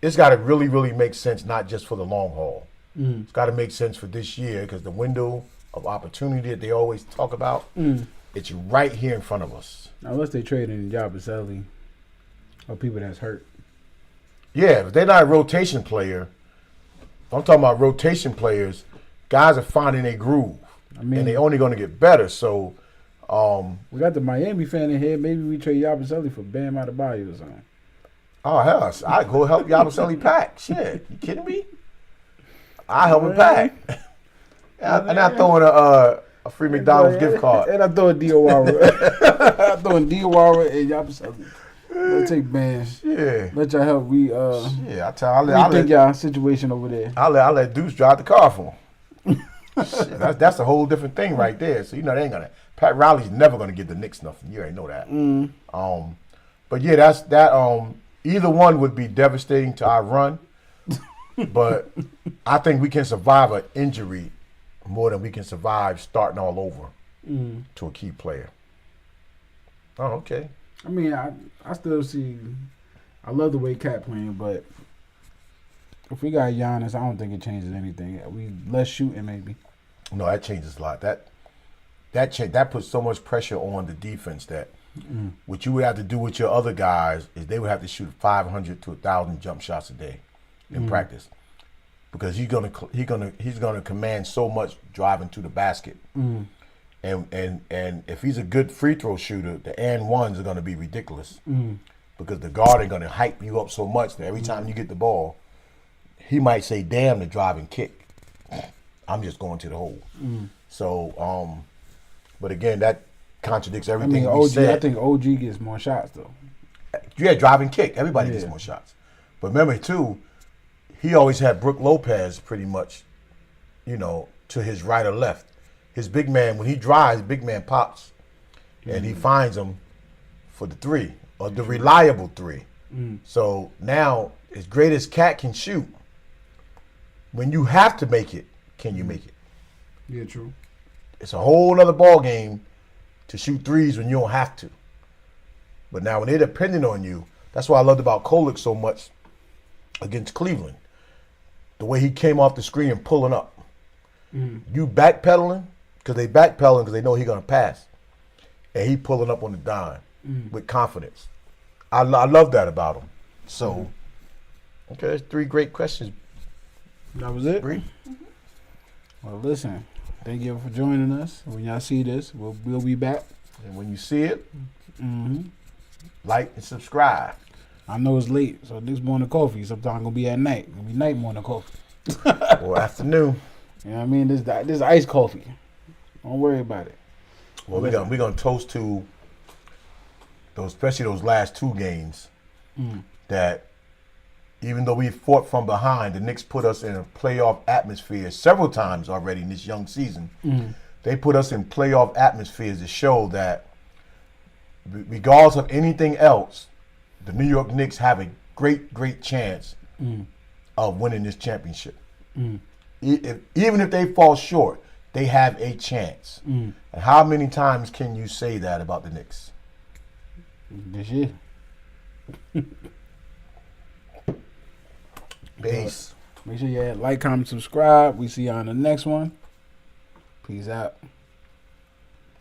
it's got to really, really make sense, not just for the long haul. It's got to make sense for this year because the window of opportunity that they always talk about, it's right here in front of us. Unless they trade in Jabba or people that's hurt. Yeah, if they're not a rotation player, if I'm talking about rotation players, guys are finding a groove, and they're only going to get better. So we got the Miami fan in here. Maybe we trade Yabusele for Bam Adebayo or something. Oh, hell, I go help Yabusele pack. Shit, you kidding me? I help him pack. And I throw in a free McDonald's gift card. And I throw in Diawara. I throw in Diawara and Yabusele. Let's take Bam. Yeah. Let y'all help I'll rethink y'all situation over there. I'll let Deuce drive the car for him. Shit, that's a whole different thing right there. So they ain't gonna. Pat Riley's never gonna give the Knicks nothing. You already know that. But yeah, that's that. Either one would be devastating to our run. But I think we can survive an injury more than we can survive starting all over to a key player. Oh, okay. I mean, I still see. I love the way Cat playing, but if we got Giannis, I don't think it changes anything. We less shooting maybe. No, that changes a lot. That puts so much pressure on the defense that what you would have to do with your other guys is they would have to shoot 500 to 1,000 jump shots a day in practice, because he's gonna command so much driving to the basket. And if he's a good free throw shooter, the and ones are gonna be ridiculous because the guard ain't gonna hype you up so much that every time you get the ball, he might say, "Damn, the drive and kick. I'm just going to the hole." So, but again, that contradicts everything we said. I think OG gets more shots though. Yeah, drive and kick. Everybody gets more shots. But remember too, he always had Brook Lopez pretty much, to his right or left. His big man, when he drives, big man pops, and he finds him for the three or the reliable three. So now, as great as Cat can shoot, when you have to make it, can you make it? Yeah, true. It's a whole other ball game to shoot threes when you don't have to. But now when they're dependent on you, that's why I loved about Kolek so much against Cleveland. The way he came off the screen and pulling up. You backpedaling, because they backpedaling because they know he's going to pass. And he pulling up on the dime with confidence. I love that about him. So, okay, that's 3 great questions. That was it? Bree? Well, listen. Thank you for joining us. When y'all see this, we'll be back. And when you see it, like and subscribe. I know it's late, so this morning coffee sometimes gonna be at night. It's gonna be night morning coffee. Or afternoon. You know what I mean? This iced coffee. Don't worry about it. Well, we're gonna toast to those, especially those last 2 games, that even though we fought from behind, the Knicks put us in a playoff atmosphere several times already in this young season. They put us in playoff atmospheres to show that regardless of anything else, the New York Knicks have a great, great chance of winning this championship. Even if they fall short, they have a chance. And how many times can you say that about the Knicks? This year. Peace. Make sure you like, comment, subscribe. We see you on the next one. Peace out.